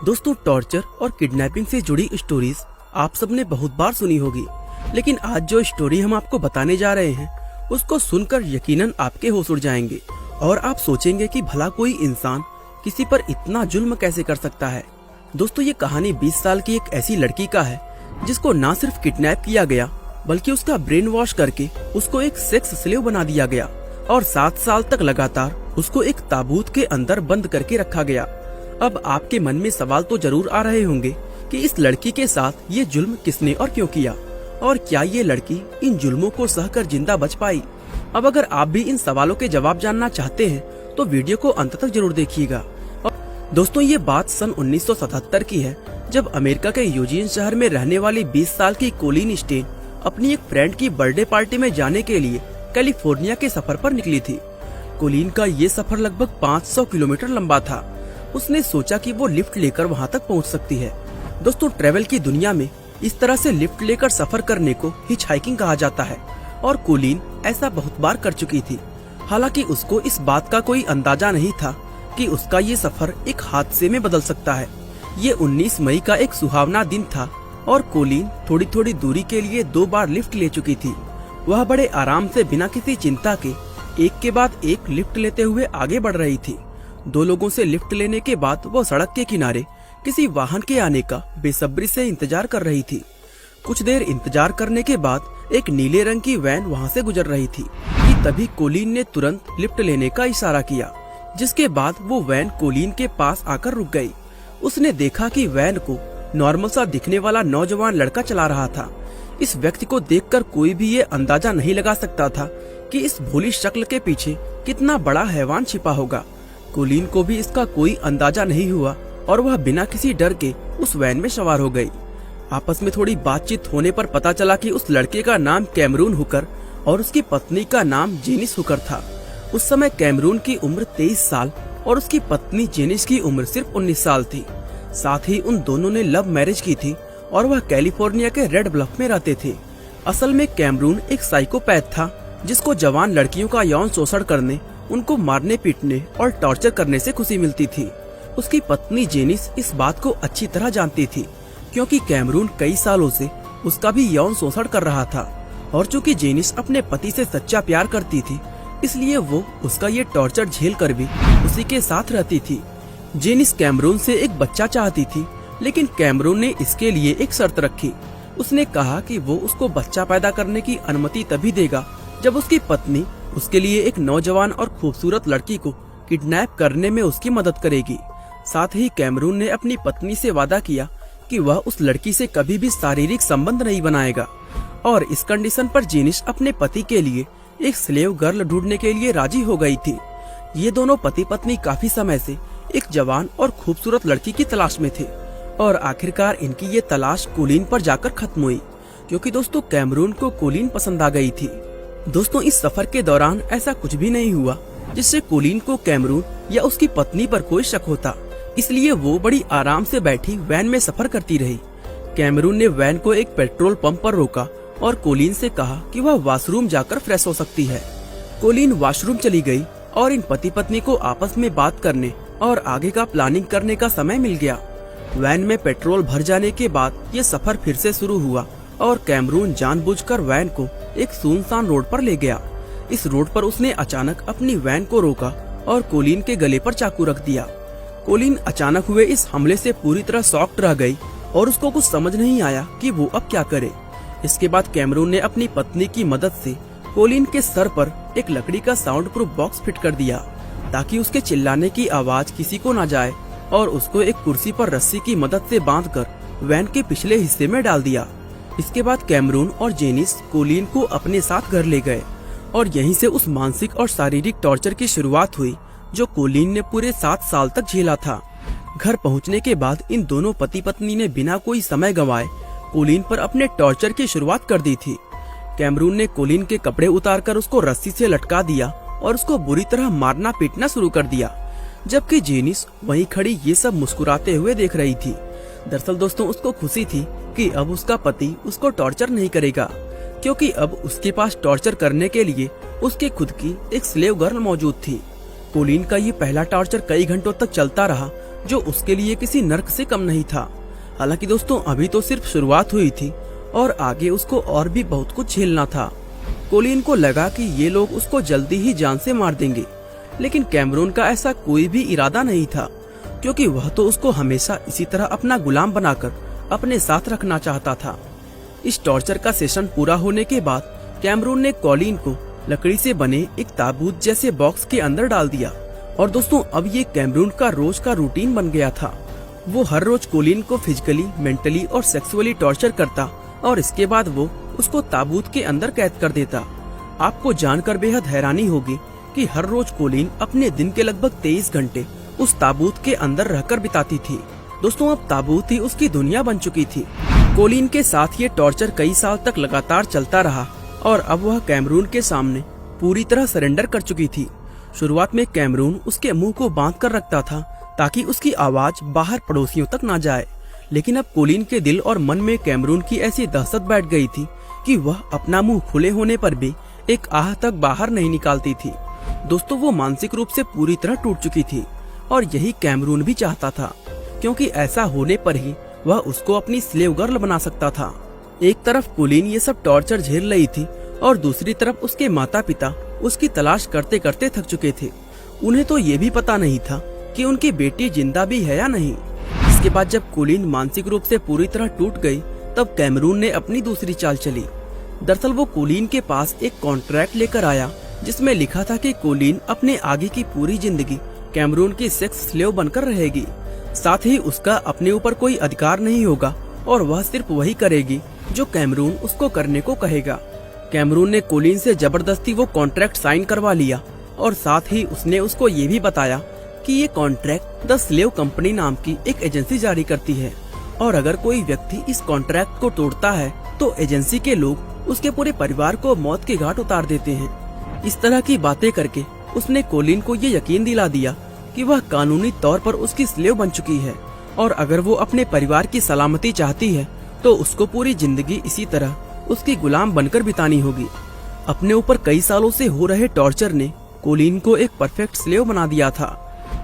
दोस्तों, टॉर्चर और किडनैपिंग से जुड़ी स्टोरीज आप सबने बहुत बार सुनी होगी, लेकिन आज जो स्टोरी हम आपको बताने जा रहे हैं उसको सुनकर यकीनन आपके होश उड़ जाएंगे और आप सोचेंगे कि भला कोई इंसान किसी पर इतना जुल्म कैसे कर सकता है। दोस्तों, ये कहानी 20 साल की एक ऐसी लड़की का है जिसको ना सिर्फ किडनैप किया गया बल्कि उसका ब्रेन वॉश करके उसको एक सेक्स स्लेव बना दिया गया और 7 साल तक लगातार उसको एक ताबूत के अंदर बंद करके रखा गया। अब आपके मन में सवाल तो जरूर आ रहे होंगे कि इस लड़की के साथ ये जुल्म किसने और क्यों किया, और क्या ये लड़की इन जुल्मों को सहकर जिंदा बच पाई। अब अगर आप भी इन सवालों के जवाब जानना चाहते हैं तो वीडियो को अंत तक जरूर देखिएगा। दोस्तों, ये बात सन 1977 की है, जब अमेरिका के यूजीन शहर में रहने वाली 20 साल की कोलिन स्टेन अपनी एक फ्रेंड की बर्थडे पार्टी में जाने के लिए कैलिफोर्निया के सफर पर निकली थी। कोलिन का ये सफर लगभग 500 किलोमीटर लंबा था। उसने सोचा कि वो लिफ्ट लेकर वहाँ तक पहुँच सकती है। दोस्तों, ट्रेवल की दुनिया में इस तरह से लिफ्ट लेकर सफर करने को हिच हाइकिंग कहा जाता है और कोलिन ऐसा बहुत बार कर चुकी थी। हालांकि उसको इस बात का कोई अंदाजा नहीं था कि उसका ये सफर एक हादसे में बदल सकता है। ये 19 मई का एक सुहावना दिन था और कोलिन थोड़ी थोड़ी दूरी के लिए 2 बार लिफ्ट ले चुकी थी। वह बड़े आराम से बिना किसी चिंता के एक के बाद एक लिफ्ट लेते हुए आगे बढ़ रही थी। 2 लोगों से लिफ्ट लेने के बाद वो सड़क के किनारे किसी वाहन के आने का बेसब्री से इंतजार कर रही थी। कुछ देर इंतजार करने के बाद एक नीले रंग की वैन वहाँ से गुजर रही थी कि तभी कोलिन ने तुरंत लिफ्ट लेने का इशारा किया, जिसके बाद वो वैन कोलिन के पास आकर रुक गई। उसने देखा कि वैन को नॉर्मल सा दिखने वाला नौजवान लड़का चला रहा था। इस व्यक्ति को देखकर कोई भी ये अंदाजा नहीं लगा सकता था कि इस भोली शक्ल के पीछे कितना बड़ा हैवान छिपा होगा। कोलिन को भी इसका कोई अंदाजा नहीं हुआ और वह बिना किसी डर के उस वैन में सवार हो गई। आपस में थोड़ी बातचीत होने पर पता चला कि उस लड़के का नाम कैमरून हुकर और उसकी पत्नी का नाम जेनिस हुकर था। उस समय कैमरून की उम्र 23 साल और उसकी पत्नी जेनिस की उम्र सिर्फ 19 साल थी। साथ ही उन दोनों ने लव मैरिज की थी और वह कैलिफोर्निया के रेड ब्लफ में रहते थे। असल में कैमरून एक साइकोपैथ था जिसको जवान लड़कियों का यौन शोषण करने, उनको मारने पीटने और टॉर्चर करने से खुशी मिलती थी। उसकी पत्नी जेनिस इस बात को अच्छी तरह जानती थी क्योंकि कैमरून कई सालों से उसका भी यौन शोषण कर रहा था और चूंकि जेनिस अपने पति से सच्चा प्यार करती थी इसलिए वो उसका ये टॉर्चर झेल कर भी उसी के साथ रहती थी। जेनिस कैमरून से एक बच्चा चाहती थी, लेकिन कैमरून ने इसके लिए एक शर्त रखी। उसने कहा कि वो उसको बच्चा पैदा करने की अनुमति तभी देगा जब उसकी पत्नी उसके लिए एक नौजवान और खूबसूरत लड़की को किडनैप करने में उसकी मदद करेगी। साथ ही कैमरून ने अपनी पत्नी से वादा किया कि वह उस लड़की से कभी भी शारीरिक संबंध नहीं बनाएगा और इस कंडीशन पर जेनिस अपने पति के लिए एक स्लेव गर्ल ढूंढने के लिए राजी हो गई थी। ये दोनों पति पत्नी काफी समय से एक जवान और खूबसूरत लड़की की तलाश में थे और आखिरकार इनकी ये तलाश कोलिन पर जाकर खत्म हुई क्योंकि दोस्तों कैमरून को कोलिन पसंद आ गई थी। दोस्तों, इस सफर के दौरान ऐसा कुछ भी नहीं हुआ जिससे कोलिन को कैमरून या उसकी पत्नी पर कोई शक होता, इसलिए वो बड़ी आराम से बैठी वैन में सफर करती रही। कैमरून ने वैन को एक पेट्रोल पंप पर रोका और कोलिन से कहा कि वह वॉशरूम जाकर फ्रेश हो सकती है। कोलिन वॉशरूम चली गई और इन पति पत्नी को आपस में बात करने और आगे का प्लानिंग करने का समय मिल गया। वैन में पेट्रोल भर जाने के बाद ये सफर फिर से शुरू हुआ और कैमरून जानबूझकर वैन को एक सुनसान रोड पर ले गया। इस रोड पर उसने अचानक अपनी वैन को रोका और कोलिन के गले पर चाकू रख दिया। कोलिन अचानक हुए इस हमले से पूरी तरह शॉक्ड रह गई और उसको कुछ समझ नहीं आया कि वो अब क्या करे। इसके बाद कैमरून ने अपनी पत्नी की मदद से कोलिन के सर पर एक लकड़ी का साउंड प्रूफ बॉक्स फिट कर दिया ताकि उसके चिल्लाने की आवाज किसी को न जाए और उसको एक कुर्सी पर रस्सी की मदद से बांधकर वैन के पिछले हिस्से में डाल दिया। इसके बाद कैमरून और जेनिस कोलिन को अपने साथ घर ले गए और यहीं से उस मानसिक और शारीरिक टॉर्चर की शुरुआत हुई जो कोलिन ने पूरे 7 साल तक झेला था। घर पहुंचने के बाद इन दोनों पति पत्नी ने बिना कोई समय गंवाए कोलिन पर अपने टॉर्चर की शुरुआत कर दी थी। कैमरून ने कोलिन के कपड़े उतारकर उसको रस्सी से लटका दिया और उसको बुरी तरह मारना पीटना शुरू कर दिया, जबकि जेनिस वहीं खड़ी ये सब मुस्कुराते हुए देख रही थी। दरअसल दोस्तों, उसको खुशी थी कि अब उसका पति उसको टॉर्चर नहीं करेगा क्योंकि अब उसके पास टॉर्चर करने के लिए उसके खुद की एक स्लेव गर्ल मौजूद थी। कोलिन का ये पहला टॉर्चर कई घंटों तक चलता रहा, जो उसके लिए किसी नर्क से कम नहीं था। हालांकि दोस्तों अभी तो सिर्फ शुरुआत हुई थी और आगे उसको और भी बहुत कुछ झेलना था। कोलिन को लगा कि ये लोग उसको जल्दी ही जान से मार देंगे, लेकिन कैमरून का ऐसा कोई भी इरादा नहीं था, क्योंकि वह तो उसको हमेशा इसी तरह अपना गुलाम बनाकर अपने साथ रखना चाहता था। इस टॉर्चर का सेशन पूरा होने के बाद कैमरून ने कोलिन को लकड़ी से बने एक ताबूत जैसे बॉक्स के अंदर डाल दिया। और दोस्तों अब ये कैमरून का रोज का रूटीन बन गया था। वो हर रोज कोलिन को फिजिकली, मेंटली और सेक्सुअली टॉर्चर करता और इसके बाद वो उसको ताबूत के अंदर कैद कर देता। आपको जानकर बेहद हैरानी होगी कि हर रोज कोलिन अपने दिन के लगभग 23 घंटे उस ताबूत के अंदर रहकर बिताती थी। दोस्तों अब ताबूत ही उसकी दुनिया बन चुकी थी। कोलिन के साथ ये टॉर्चर कई साल तक लगातार चलता रहा और अब वह कैमरून के सामने पूरी तरह सरेंडर कर चुकी थी। शुरुआत में कैमरून उसके मुंह को बांध कर रखता था ताकि उसकी आवाज बाहर पड़ोसियों तक ना जाए, लेकिन अब कोलिन के दिल और मन में कैमरून की ऐसी दहशत बैठ गई थी कि वह अपना मुंह खुले होने पर भी एक आह तक बाहर नहीं निकालती थी। दोस्तों वो मानसिक रूप से पूरी तरह टूट चुकी थी और यही कैमरून भी चाहता था, क्योंकि ऐसा होने पर ही वह उसको अपनी स्लेव गर्ल बना सकता था। एक तरफ कोलिन ये सब टॉर्चर झेल रही थी और दूसरी तरफ उसके माता पिता उसकी तलाश करते करते थक चुके थे। उन्हें तो ये भी पता नहीं था कि उनकी बेटी जिंदा भी है या नहीं। इसके बाद जब कोलिन मानसिक रूप से पूरी तरह टूट गई, तब कैमरून ने अपनी दूसरी चाल चली। दरअसल वो कोलिन के पास एक कॉन्ट्रैक्ट लेकर आया जिसमें लिखा था कि कोलिन अपने आगे की पूरी जिंदगी कैमरून की सेक्स स्लेव बनकर रहेगी। साथ ही उसका अपने ऊपर कोई अधिकार नहीं होगा और वह सिर्फ वही करेगी जो कैमरून उसको करने को कहेगा। कैमरून ने कोलिन से जबरदस्ती वो कॉन्ट्रैक्ट साइन करवा लिया और साथ ही उसने उसको ये भी बताया कि ये कॉन्ट्रैक्ट द स्लेव कंपनी नाम की एक एजेंसी जारी करती है और अगर कोई व्यक्ति इस कॉन्ट्रैक्ट को तोड़ता है तो एजेंसी के लोग उसके पूरे परिवार को मौत के घाट उतार देते हैं। इस तरह की बातें करके उसने कोलिन को ये यकीन दिला दिया कि वह कानूनी तौर पर उसकी स्लेव बन चुकी है और अगर वो अपने परिवार की सलामती चाहती है तो उसको पूरी जिंदगी इसी तरह उसकी गुलाम बनकर बितानी होगी। अपने ऊपर कई सालों से हो रहे टॉर्चर ने कोलिन को एक परफेक्ट स्लेव बना दिया था।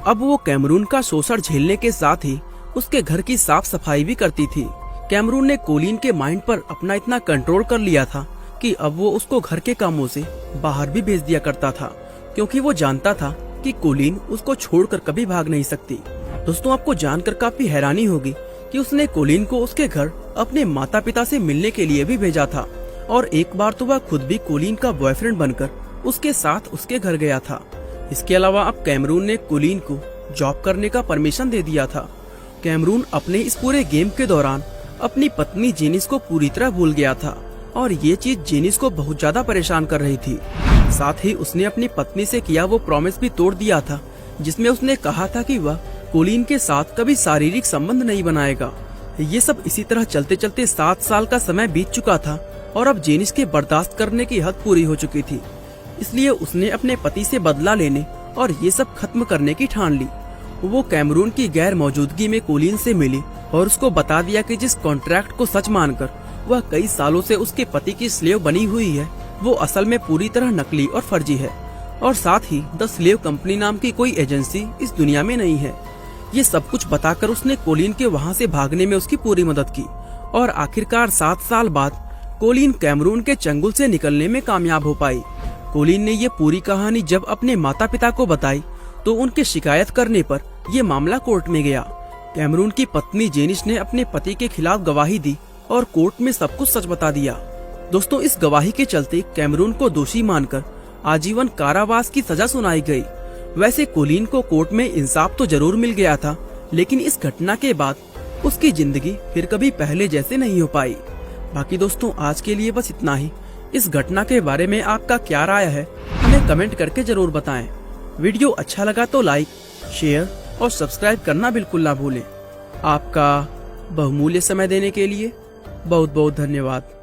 अब वो कैमरून का शोषण झेलने के साथ ही उसके घर की साफ सफाई भी करती थी। कैमरून ने कोलिन के माइंड पर अपना इतना कंट्रोल कर लिया था कि अब वो उसको घर के कामों से बाहर भी भेज दिया करता था, क्योंकि वो जानता था कि कोलिन उसको छोड़कर कभी भाग नहीं सकती। दोस्तों आपको जानकर काफी हैरानी होगी कि उसने कोलिन को उसके घर अपने माता पिता से मिलने के लिए भी भेजा था और एक बार तो वह खुद भी कोलिन का बॉयफ्रेंड बनकर उसके साथ उसके घर गया था। इसके अलावा अब कैमरून ने कोलिन को जॉब करने का परमिशन दे दिया था। कैमरून अपने इस पूरे गेम के दौरान अपनी पत्नी जेनिस को पूरी तरह भूल गया था और ये चीज जेनिस को बहुत ज्यादा परेशान कर रही थी। साथ ही उसने अपनी पत्नी से किया वो प्रॉमिस भी तोड़ दिया था जिसमें उसने कहा था कि वह कोलिन के साथ कभी शारीरिक संबंध नहीं बनाएगा। ये सब इसी तरह चलते चलते 7 साल का समय बीत चुका था और अब जेनिस के बर्दाश्त करने की हद पूरी हो चुकी थी। इसलिए उसने अपने पति से बदला लेने और ये सब खत्म करने की ठान ली। वो कैमरून की गैर मौजूदगी में कोलिन से मिली और उसको बता दिया कि जिस कॉन्ट्रैक्ट को सच मानकर वह कई सालों से उसके पति की स्लेव बनी हुई है, वो असल में पूरी तरह नकली और फर्जी है और साथ ही द स्लेव कंपनी नाम की कोई एजेंसी इस दुनिया में नहीं है। ये सब कुछ बताकर उसने कोलिन के वहाँ से भागने में उसकी पूरी मदद की और आखिरकार 7 साल बाद कोलिन कैमरून के चंगुल से निकलने में कामयाब हो पाई। कोलिन ने ये पूरी कहानी जब अपने माता पिता को बताई तो उनके शिकायत करने पर ये मामला कोर्ट में गया। कैमरून की पत्नी जेनिस ने अपने पति के खिलाफ गवाही दी और कोर्ट में सब कुछ सच बता दिया। दोस्तों इस गवाही के चलते कैमरून को दोषी मानकर आजीवन कारावास की सजा सुनाई गई। वैसे कोलिन को कोर्ट में इंसाफ तो जरूर मिल गया था, लेकिन इस घटना के बाद उसकी जिंदगी फिर कभी पहले जैसे नहीं हो पाई। बाकी दोस्तों आज के लिए बस इतना ही। इस घटना के बारे में आपका क्या राय है हमें कमेंट करके जरूर बताएं। वीडियो अच्छा लगा तो लाइक, शेयर और सब्सक्राइब करना बिल्कुल ना भूलें। आपका बहुमूल्य समय देने के लिए बहुत बहुत धन्यवाद।